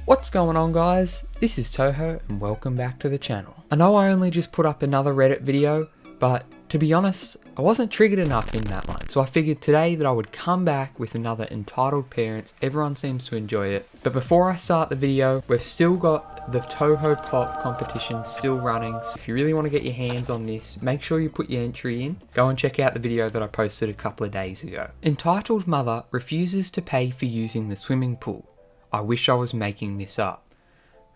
What's going on, guys? This is ToHo and welcome back to the channel. I know I only just put up another Reddit video, but to be honest, I wasn't triggered enough in that one. So I figured today that I would come back with another entitled parents. Everyone seems to enjoy it. But before I start the video, we've still got the ToHo plot competition still running. So if you really want to get your hands on this, make sure you put your entry in. Go and check out the video that I posted a couple of days ago. Entitled mother refuses to pay for using the swimming pool. I wish I was making this up.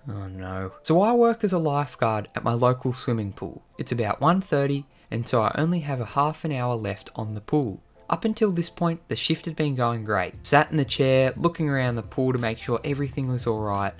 Oh no. So I work as a lifeguard at my local swimming pool. It's about 1:30 and so I only have a half an hour left on the pool. Up until this point, the shift had been going great. Sat in the chair, looking around the pool to make sure everything was alright,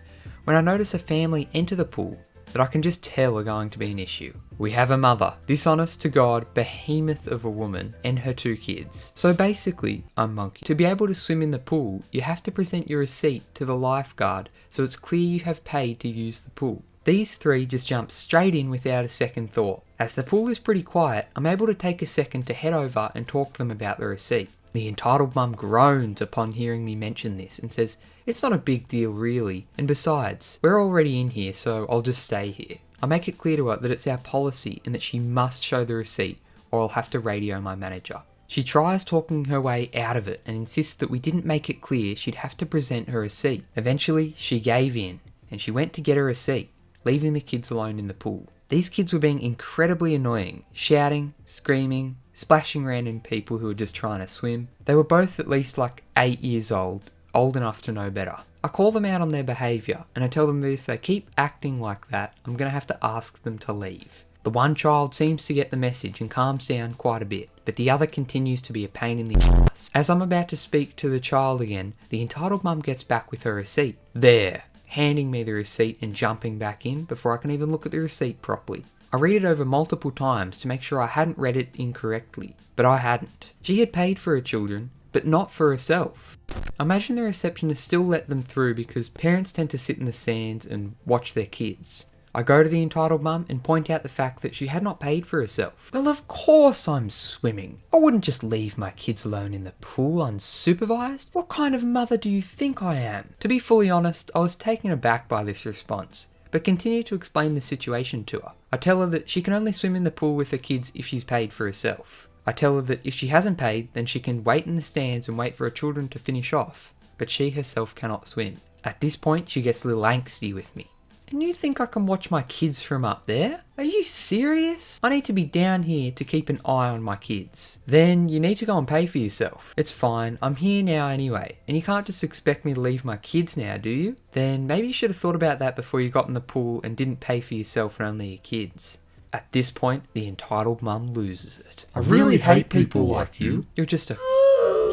when I notice a family enter the pool that I can just tell are going to be an issue. We have a mother, this honest to God behemoth of a woman, and her 2 kids. So basically, I'm monkey. To be able to swim in the pool, you have to present your receipt to the lifeguard so it's clear you have paid to use the pool. These 3 just jump straight in without a second thought. As the pool is pretty quiet, I'm able to take a second to head over and talk to them about the receipt. The entitled mum groans upon hearing me mention this and says, "It's not a big deal really, and besides, we're already in here so I'll just stay here." I make it clear to her that it's our policy and that she must show the receipt or I'll have to radio my manager. She tries talking her way out of it and insists that we didn't make it clear she'd have to present her receipt. Eventually, she gave in and she went to get her receipt, leaving the kids alone in the pool. These kids were being incredibly annoying, shouting, screaming, splashing random people who were just trying to swim. They were both at least like 8 years old enough to know better. I call them out on their behaviour and I tell them that if they keep acting like that, I'm going to have to ask them to leave. The one child seems to get the message and calms down quite a bit, but the other continues to be a pain in the ass. As I'm about to speak to the child again, the entitled mum gets back with her receipt. There, handing me the receipt and jumping back in before I can even look at the receipt properly. I read it over multiple times to make sure I hadn't read it incorrectly, but I hadn't. She had paid for her children, but not for herself. I imagine the receptionist still let them through because parents tend to sit in the sands and watch their kids. I go to the entitled mum and point out the fact that she had not paid for herself. Well, of course I'm swimming. I wouldn't just leave my kids alone in the pool unsupervised. What kind of mother do you think I am? To be fully honest, I was taken aback by this response, but continue to explain the situation to her. I tell her that she can only swim in the pool with her kids if she's paid for herself. I tell her that if she hasn't paid, then she can wait in the stands and wait for her children to finish off, but she herself cannot swim. At this point, she gets a little angsty with me. "And you think I can watch my kids from up there? Are you serious? I need to be down here to keep an eye on my kids." "Then you need to go and pay for yourself." "It's fine, I'm here now anyway, and you can't just expect me to leave my kids now, do you?" "Then maybe you should have thought about that before you got in the pool and didn't pay for yourself and only your kids." At this point, the entitled mum loses it. "I really hate people like you. You're just a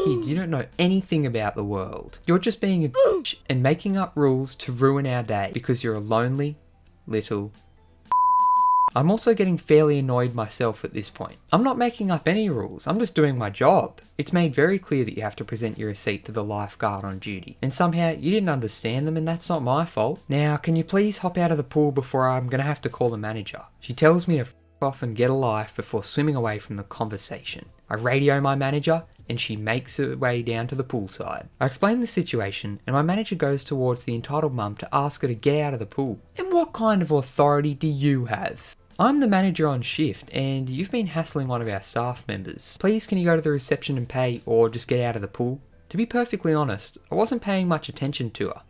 kid. You don't know anything about the world. You're just being a bitch and making up rules to ruin our day because you're a lonely little." I'm also getting fairly annoyed myself at this point. I'm not making up any rules, I'm just doing my job. It's made very clear that you have to present your receipt to the lifeguard on duty, and somehow you didn't understand them and that's not my fault. "Now, can you please hop out of the pool before I'm gonna have to call the manager?" She tells me to f off and get a life before swimming away from the conversation. I radio my manager and she makes her way down to the poolside. I explain the situation and my manager goes towards the entitled mum to ask her to get out of the pool. And what kind of authority do you have? "I'm the manager on shift and you've been hassling one of our staff members. Please can you go to the reception and pay or just get out of the pool?" To be perfectly honest, I wasn't paying much attention to her,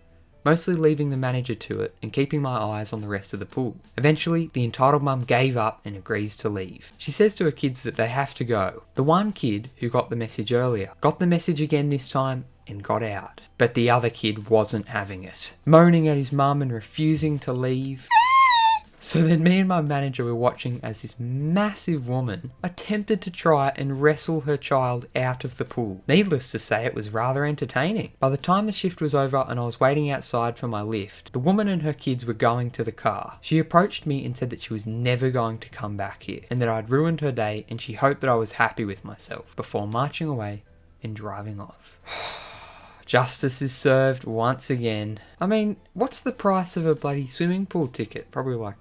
mostly leaving the manager to it and keeping my eyes on the rest of the pool. Eventually, the entitled mum gave up and agrees to leave. She says to her kids that they have to go. The one kid who got the message earlier got the message again this time and got out. But the other kid wasn't having it, moaning at his mum and refusing to leave. So then me and my manager were watching as this massive woman attempted to try and wrestle her child out of the pool. Needless to say, it was rather entertaining. By the time the shift was over and I was waiting outside for my lift, the woman and her kids were going to the car. She approached me and said that she was never going to come back here and that I'd ruined her day and she hoped that I was happy with myself before marching away and driving off. Justice is served once again. I mean, what's the price of a bloody swimming pool ticket? Probably like,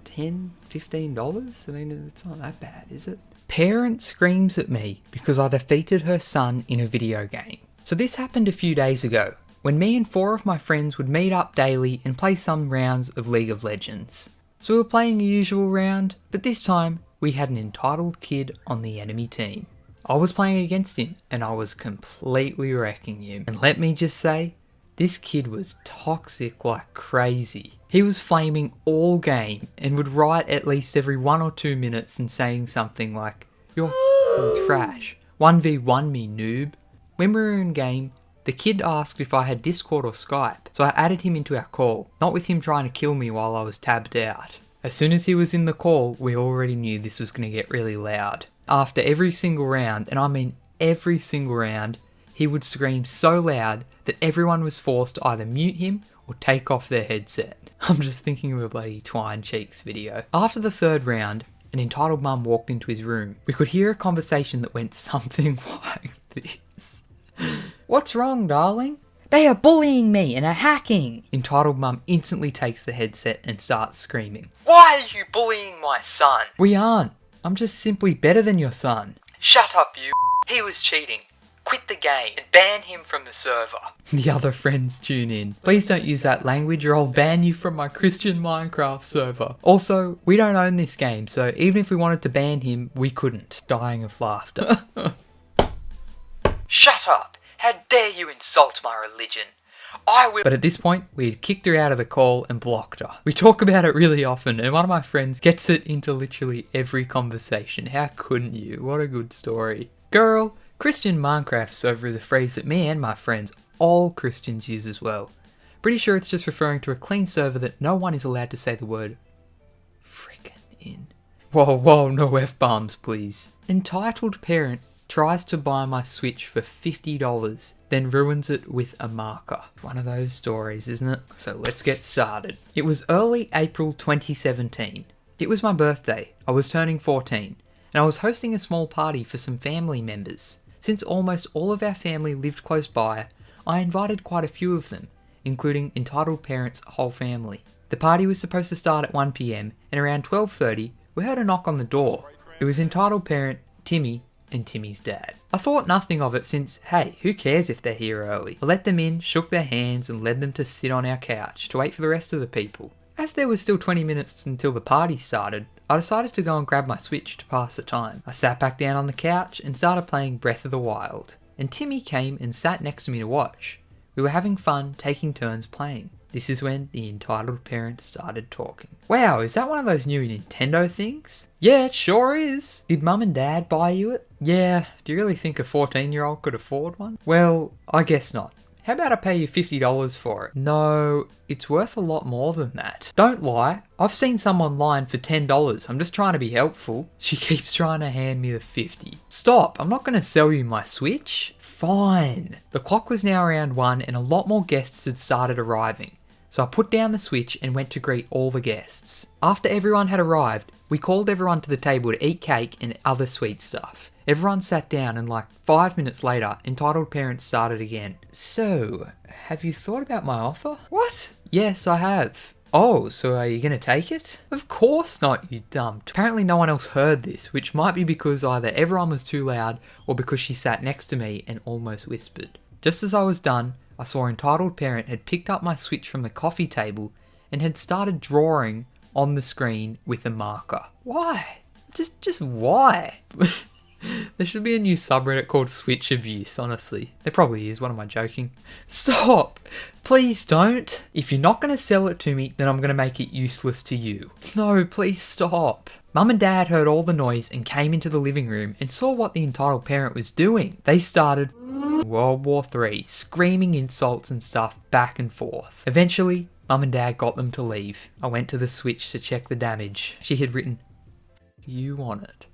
$10, $15? I mean, it's not that bad, is it? Parent screams at me because I defeated her son in a video game. So this happened a few days ago. when me and 4 of my friends would meet up daily and play some rounds of League of Legends. So we were playing the usual round, but this time we had an entitled kid on the enemy team. I was playing against him and I was completely wrecking him. And let me just say, this kid was toxic like crazy. He was flaming all game and would write at least every 1 or 2 minutes and saying something like, "You're f***ing trash. 1v1 me, noob." When we were in game, the kid asked if I had Discord or Skype, so I added him into our call, not with him trying to kill me while I was tabbed out. As soon as he was in the call, we already knew this was going to get really loud. After every single round, and I mean every single round, he would scream so loud that everyone was forced to either mute him or take off their headset. I'm just thinking of a bloody Twine Cheeks video. After the 3rd round, an entitled mum walked into his room. We could hear a conversation that went something like this. "What's wrong, darling?" "They are bullying me and are hacking." Entitled mum instantly takes the headset and starts screaming, "Why are you bullying my son?" "We aren't. I'm just simply better than your son." "Shut up, you. He was cheating. Quit the game and ban him from the server." The other friends tune in. "Please don't use that language or I'll ban you from my Christian Minecraft server. Also, we don't own this game, so even if we wanted to ban him, we couldn't." Dying of laughter. "Shut up! How dare you insult my religion? I will..." But at this point, we had kicked her out of the call and blocked her. We talk about it really often, and one of my friends gets it into literally every conversation. How couldn't you? What a good story. Girl, Christian Minecraft server is a phrase that me and my friends, all Christians, use as well. Pretty sure it's just referring to a clean server that no one is allowed to say the word frickin' in. Whoa, no F-bombs, please. Entitled parent tries to buy my Switch for $50, then ruins it with a marker. One of those stories, isn't it? So let's get started. It was early April 2017. It was my birthday. I was turning 14, and I was hosting a small party for some family members. Since almost all of our family lived close by, I invited quite a few of them, including entitled parents' whole family. The party was supposed to start at 1 PM, and around 12:30, we heard a knock on the door. It was entitled parent Timmy and Timmy's dad. I thought nothing of it since, hey, who cares if they're here early? I let them in, shook their hands, and led them to sit on our couch to wait for the rest of the people. As there was still 20 minutes until the party started, I decided to go and grab my Switch to pass the time. I sat back down on the couch and started playing Breath of the Wild, and Timmy came and sat next to me to watch. We were having fun, taking turns playing. This is when the entitled parents started talking. "Wow, is that one of those new Nintendo things?" "Yeah, it sure is." "Did mum and dad buy you it?" "Yeah, do you really think a 14-year-old could afford one?" "Well, I guess not. How about I pay you $50 for it?" "No, it's worth a lot more than that." "Don't lie. I've seen some online for $10. I'm just trying to be helpful." She keeps trying to hand me the 50. "Stop, I'm not going to sell you my Switch." "Fine." The clock was now around 1 and a lot more guests had started arriving. So I put down the Switch and went to greet all the guests. After everyone had arrived, we called everyone to the table to eat cake and other sweet stuff. Everyone sat down and like 5 minutes later, entitled parents started again. "So, have you thought about my offer?" "What?" "Yes, I have." "Oh, so are you going to take it?" "Of course not, you dumb." Apparently no one else heard this, which might be because either everyone was too loud or because she sat next to me and almost whispered. Just as I was done, I saw entitled parent had picked up my Switch from the coffee table and had started drawing on the screen with a marker. Why? Just why? There should be a new subreddit called Switch Abuse, honestly. There probably is, what am I joking? "Stop! Please don't! If you're not going to sell it to me, then I'm going to make it useless to you." "No, please stop." Mum and Dad heard all the noise and came into the living room and saw what the entitled parent was doing. They started World War III, screaming insults and stuff back and forth. Eventually, Mum and Dad got them to leave. I went to the Switch to check the damage. She had written, "You on it."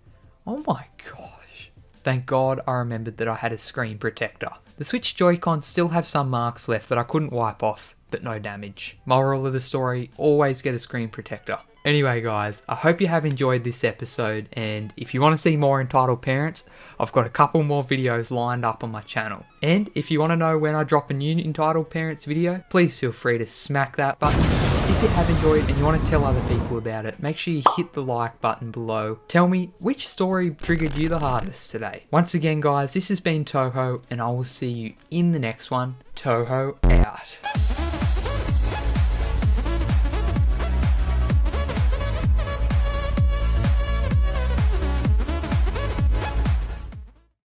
Oh my gosh. Thank God I remembered that I had a screen protector. The Switch Joy-Cons still have some marks left that I couldn't wipe off, but no damage. Moral of the story, always get a screen protector. Anyway guys, I hope you have enjoyed this episode, and if you want to see more entitled parents, I've got a couple more videos lined up on my channel. And if you want to know when I drop a new entitled parents video, please feel free to smack that button. If you have enjoyed and you want to tell other people about it, make sure you hit the like button below. Tell me which story triggered you the hardest today. Once again guys, this has been ToHo and I will see you in the next one. ToHo out.